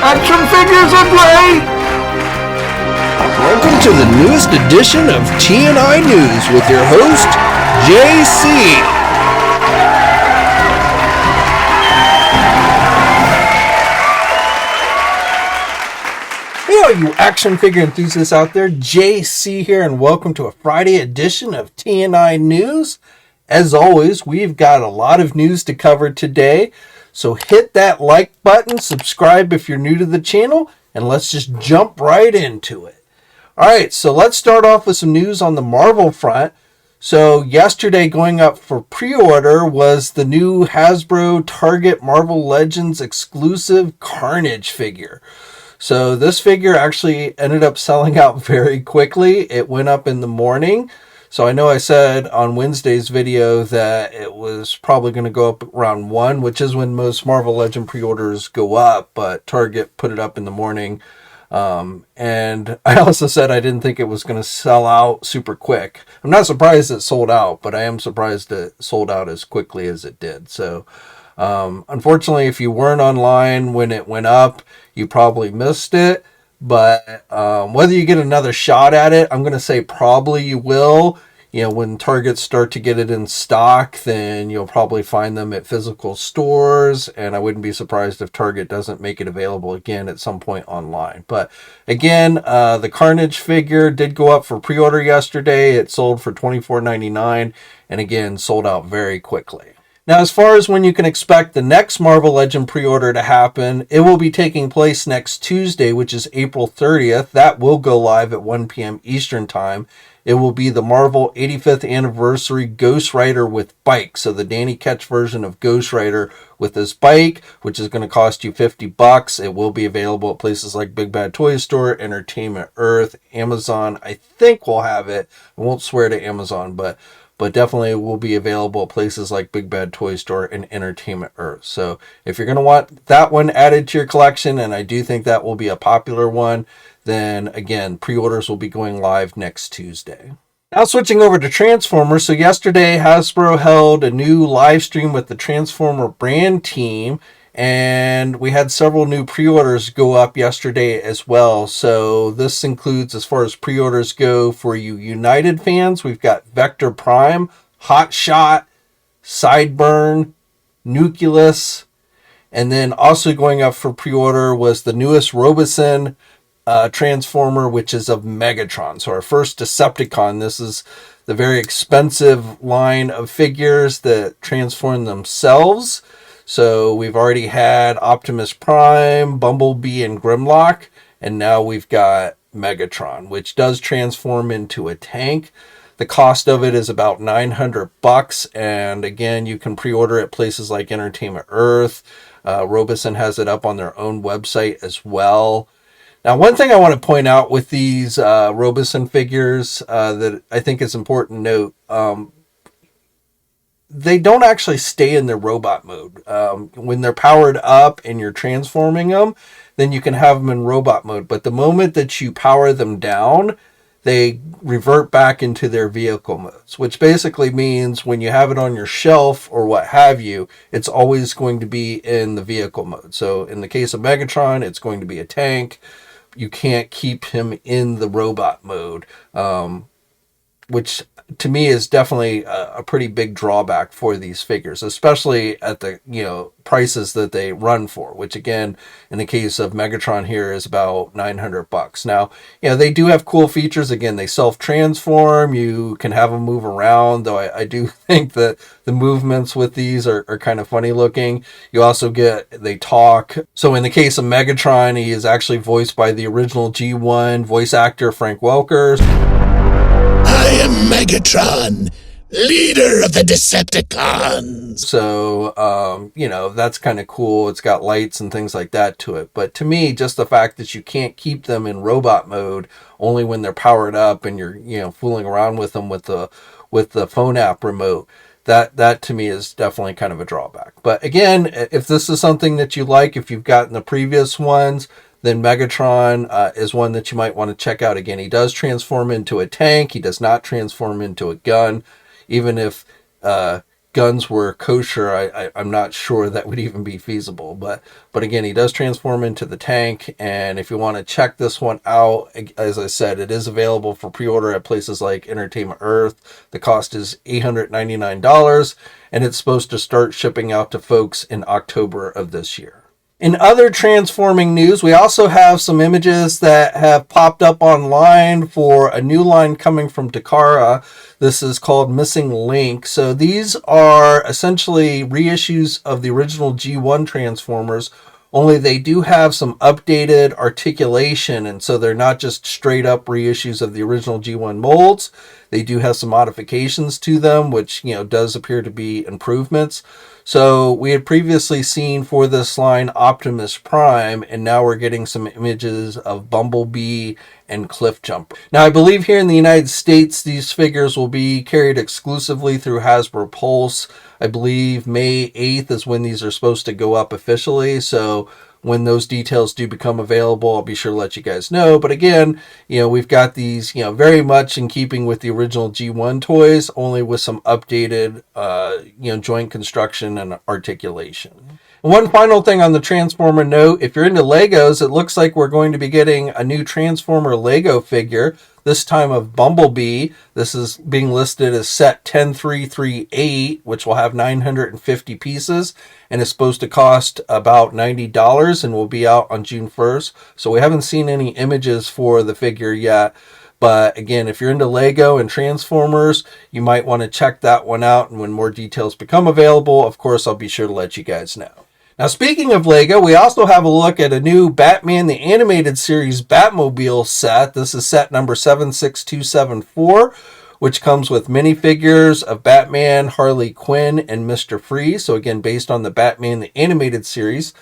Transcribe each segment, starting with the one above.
Action figures are great! Welcome to the newest edition of T&I News with your host, JC. Hey, all you action figure enthusiasts out there, JC here, and welcome to a Friday edition of T&I News. As always, we've got a lot of news to cover today, so hit that like button, subscribe if you're new to the channel, and let's just jump right into it. Alright, so let's start off with some news on the Marvel front. So yesterday going up for pre-order was the new Hasbro Target Marvel Legends exclusive Carnage figure. So this figure actually ended up selling out very quickly. It went up in the morning. So I know I said on Wednesday's video that it was probably going to go up around 1, which is when most Marvel Legend pre-orders go up, but Target put it up in the morning. And I also said I didn't think it was going to sell out super quick. I'm not surprised it sold out, but I am surprised it sold out as quickly as it did. So unfortunately, if you weren't online when it went up, you probably missed it. But whether you get another shot at it, I'm going to say probably you will. You know, when Targets start to get it in stock, then you'll probably find them at physical stores. And I wouldn't be surprised if Target doesn't make it available again at some point online. But again, the Carnage figure did go up for pre-order yesterday. It sold for $24.99 and again, sold out very quickly. Now, as far as when you can expect the next Marvel Legend pre-order to happen, it will be taking place next Tuesday, which is April 30th. That will go live at 1 p.m. Eastern Time. It will be the Marvel 85th Anniversary Ghost Rider with bike. So the Danny Ketch version of Ghost Rider with this bike, which is going to cost you $50. It will be available at places like Big Bad Toy Store, Entertainment Earth, Amazon. I think we'll have it. I won't swear to Amazon, but definitely will be available at places like Big Bad Toy Store and Entertainment Earth. So if you're going to want that one added to your collection, and I do think that will be a popular one, then again, pre-orders will be going live next Tuesday. Now switching over to Transformers. So yesterday, Hasbro held a new live stream with the Transformer brand team, and we had several new pre-orders go up yesterday as well. So this includes, as far as pre-orders go, for you United fans, we've got Vector Prime, Hot Shot, Sideburn, Nucleus, and then also going up for pre-order was the newest Robosen Transformer, which is of Megatron. So our first Decepticon. This is the very expensive line of figures that transform themselves. So we've already had Optimus Prime, Bumblebee, and Grimlock, and now we've got Megatron, which does transform into a tank. The cost of it is about $900, and again, you can pre-order at places like Entertainment Earth. Robosen has it up on their own website as well. Now, one thing I want to point out with these Robosen figures that I think is important to note, they don't actually stay in their robot mode. When they're powered up and you're transforming them, then you can have them in robot mode. But the moment that you power them down, they revert back into their vehicle modes, which basically means when you have it on your shelf or what have you, it's always going to be in the vehicle mode. So in the case of Megatron, it's going to be a tank. You can't keep him in the robot mode, which to me is definitely a pretty big drawback for these figures, especially at the prices that they run for, which again, in the case of Megatron here, is about $900. Now, they do have cool features. Again, they self-transform. You can have them move around, though I do think that the movements with these are kind of funny looking. You also they talk. So in the case of Megatron, he is actually voiced by the original G1 voice actor, Frank Welker. I am Megatron, leader of the Decepticons. So, that's kind of cool. It's got lights and things like that to it. But to me, just the fact that you can't keep them in robot mode only when they're powered up and you're, fooling around with them with the phone app remote, that to me is definitely kind of a drawback. But again, if this is something that you like, if you've gotten the previous ones, then Megatron is one that you might want to check out. Again, he does transform into a tank. He does not transform into a gun. Even if guns were kosher, I'm not sure that would even be feasible. But again, he does transform into the tank, and if you want to check this one out, as I said, it is available for pre-order at places like Entertainment Earth. The cost is $899, and it's supposed to start shipping out to folks in October of this year. In other transforming news, we also have some images that have popped up online for a new line coming from Takara. This is called Missing Link. So these are essentially reissues of the original G1 Transformers, only they do have some updated articulation, and so they're not just straight up reissues of the original G1 molds. They do have some modifications to them, which, does appear to be improvements. So we had previously seen for this line Optimus Prime, and now we're getting some images of Bumblebee and Cliffjumper. Now, I believe here in the United States, these figures will be carried exclusively through Hasbro Pulse. I believe May 8th is when these are supposed to go up officially. So when those details do become available, I'll be sure to let you guys know. But again, we've got these, very much in keeping with the original G1 toys, only with some updated, joint construction and articulation. And one final thing on the Transformer note, if you're into Legos, it looks like we're going to be getting a new Transformer Lego figure, this time of Bumblebee. This is being listed as set 10338, which will have 950 pieces, and is supposed to cost about $90 and will be out on June 1st. So we haven't seen any images for the figure yet. But again, if you're into Lego and Transformers, you might want to check that one out. And when more details become available, of course, I'll be sure to let you guys know. Now, speaking of Lego, we also have a look at a new Batman the Animated Series Batmobile set. This is set number 76274, which comes with minifigures of Batman, Harley Quinn, and Mr. Freeze. So again, based on the Batman the Animated Series.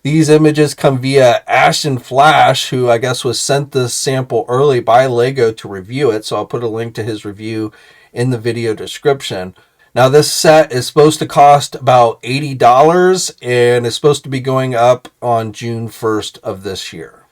These images come via Ashton Flash, who I guess was sent this sample early by Lego to review it. So I'll put a link to his review in the video description. Now, this set is supposed to cost about $80 and is supposed to be going up on June 1st of this year.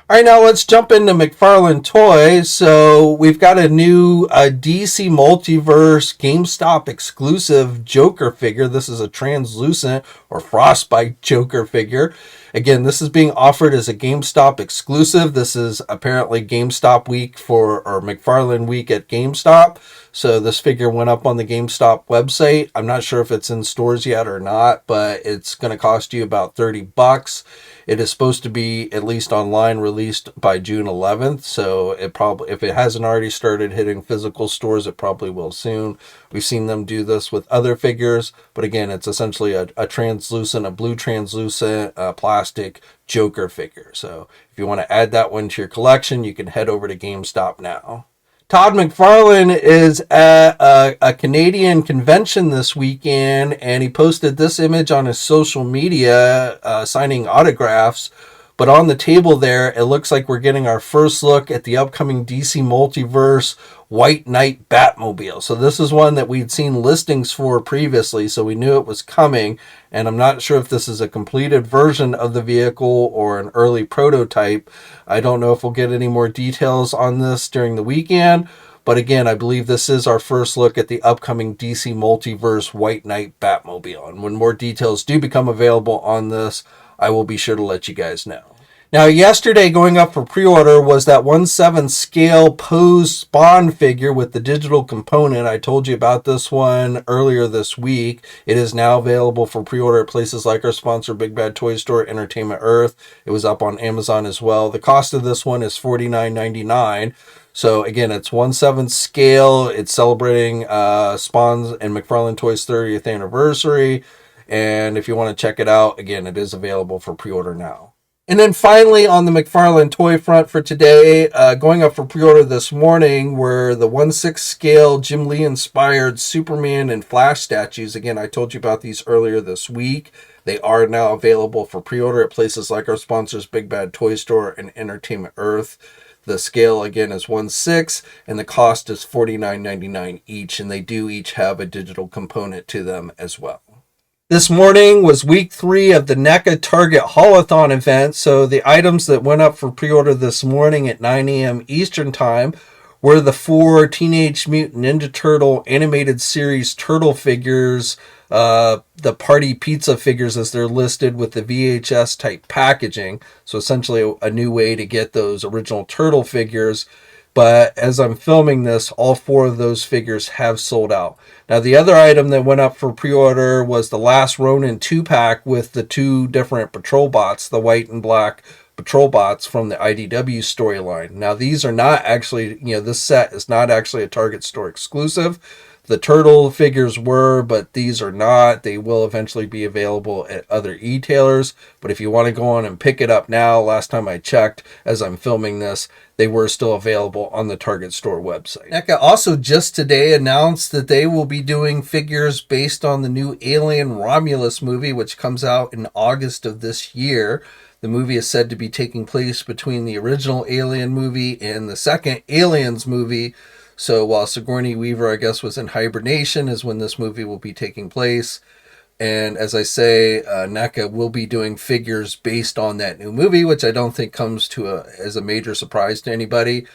All right, now let's jump into McFarlane Toys. So we've got a new DC Multiverse GameStop exclusive Joker figure. This is a translucent or Frostbite Joker figure. Again, this is being offered as a GameStop exclusive. This is apparently GameStop week or McFarlane week at GameStop. So this figure went up on the GameStop website. I'm not sure if it's in stores yet or not, but it's going to cost you about $30. It is supposed to be, at least online, released by June 11th. So it probably, if it hasn't already started hitting physical stores, it probably will soon. We've seen them do this with other figures, but again, it's essentially a blue translucent plastic Joker figure. So if you want to add that one to your collection, you can head over to GameStop now. Todd McFarlane is at a Canadian convention this weekend, and he posted this image on his social media, signing autographs. But on the table there, it looks like we're getting our first look at the upcoming DC Multiverse White Knight Batmobile. So this is one that we'd seen listings for previously, so we knew it was coming. And I'm not sure if this is a completed version of the vehicle or an early prototype. I don't know if we'll get any more details on this during the weekend. But again, I believe this is our first look at the upcoming DC Multiverse White Knight Batmobile. And when more details do become available on this, I will be sure to let you guys know. Now, yesterday going up for pre-order was that 1/7 scale posed Spawn figure with the digital component. I told you about this one earlier this week. It is now available for pre-order at places like our sponsor, Big Bad Toy Store, Entertainment Earth. It was up on Amazon as well. The cost of this one is $49.99. So again, it's 1/7 scale. It's celebrating Spawn's and McFarlane Toys 30th anniversary. And if you want to check it out, again, it is available for pre-order now. And then finally, on the McFarlane toy front for today, going up for pre-order this morning were the 1/6 scale Jim Lee inspired Superman and Flash statues. Again, I told you about these earlier this week. They are now available for pre-order at places like our sponsors, Big Bad Toy Store and Entertainment Earth. The scale, again, is 1/6, and the cost is $49.99 each, and they do each have a digital component to them as well. This morning was week 3 of the NECA Target Haul-A-Thon event, so the items that went up for pre-order this morning at 9 a.m. Eastern Time were the 4 Teenage Mutant Ninja Turtle animated series turtle figures, the party pizza figures as they're listed with the VHS type packaging. So essentially a new way to get those original turtle figures. But as I'm filming this, all 4 of those figures have sold out. Now, the other item that went up for pre-order was the Last Ronin 2-pack with the 2 different patrol bots, the white and black patrol bots from the IDW storyline. Now, these are not actually, this set is not actually a Target store exclusive. The turtle figures were, but these are not. They will eventually be available at other e-tailers. But if you want to go on and pick it up now, last time I checked as I'm filming this, they were still available on the Target store website. NECA also just today announced that they will be doing figures based on the new Alien Romulus movie, which comes out in August of this year. The movie is said to be taking place between the original Alien movie and the second Aliens movie. So while Sigourney Weaver, I guess, was in hibernation is when this movie will be taking place. And as I say, NECA will be doing figures based on that new movie, which I don't think comes as a major surprise to anybody.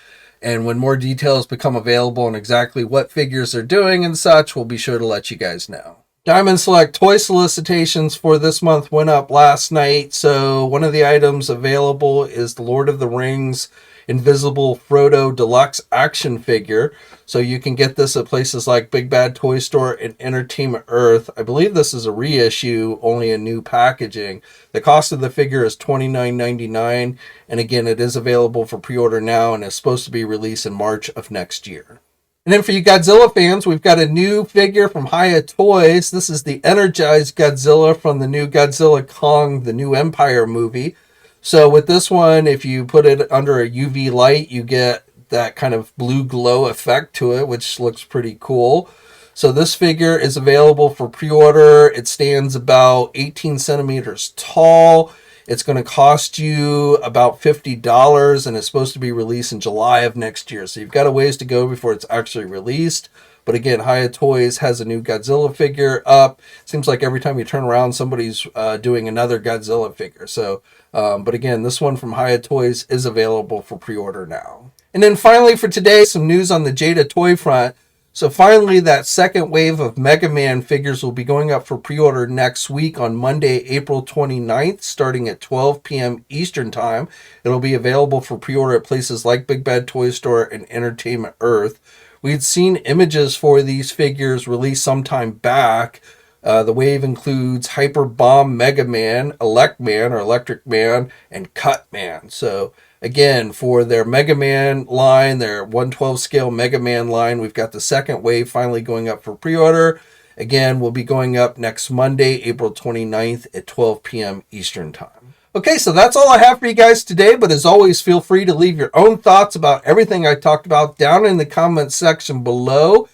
And when more details become available on exactly what figures they're doing and such, we'll be sure to let you guys know. Diamond Select toy solicitations for this month went up last night. So one of the items available is the Lord of the Rings Invisible Frodo Deluxe action figure. So you can get this at places like Big Bad Toy Store and Entertainment Earth. I believe this is a reissue, only in new packaging. The cost of the figure is $29.99. And again, it is available for pre-order now and is supposed to be released in March of next year. And then for you Godzilla fans, we've got a new figure from Hiya Toys. This is the Energized Godzilla from the new Godzilla Kong, the New Empire movie. So with this one, if you put it under a UV light, you get that kind of blue glow effect to it, which looks pretty cool. So this figure is available for pre-order. It stands about 18 centimeters tall. It's going to cost you about $50 and it's supposed to be released in July of next year. So you've got a ways to go before it's actually released. But again, Hiya Toys has a new Godzilla figure up. Seems like every time you turn around, somebody's doing another Godzilla figure. So, but again, this one from Hiya Toys is available for pre-order now. And then finally for today, some news on the Jada toy front. So finally, that second wave of Mega Man figures will be going up for pre-order next week on Monday, April 29th, starting at 12 p.m. Eastern Time. It'll be available for pre-order at places like Big Bad Toy Store and Entertainment Earth. We'd seen images for these figures released sometime back. The wave includes Hyper Bomb Mega Man, Elect Man or Electric Man, and Cut Man. So again, for their Mega Man line, their 1/12 scale Mega Man line, we've got the second wave finally going up for pre-order. Again, we'll be going up next Monday, April 29th at 12 p.m. Eastern Time. Okay, so that's all I have for you guys today, but as always, feel free to leave your own thoughts about everything I talked about down in the comments section below.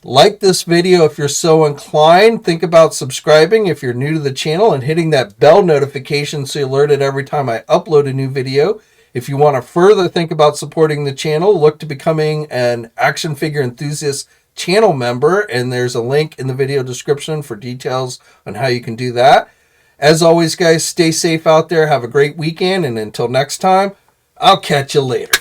Like this video if you're so inclined. Think about subscribing if you're new to the channel and hitting that bell notification so you're alerted every time I upload a new video. If you want to further think about supporting the channel, look to becoming an action figure enthusiast channel member, and there's a link in the video description for details on how you can do that. As always, guys, stay safe out there. Have a great weekend, and until next time, I'll catch you later.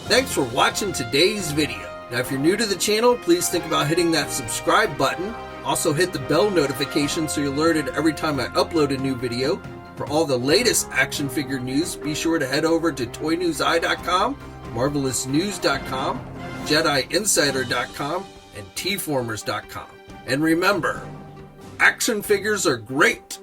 Thanks for watching today's video. Now, if you're new to the channel, please think about hitting that subscribe button. Also, hit the bell notification so you're alerted every time I upload a new video. For all the latest action figure news, be sure to head over to ToyNewsEye.com, MarvelousNews.com, JediInsider.com, and TFormers.com. And remember, action figures are great,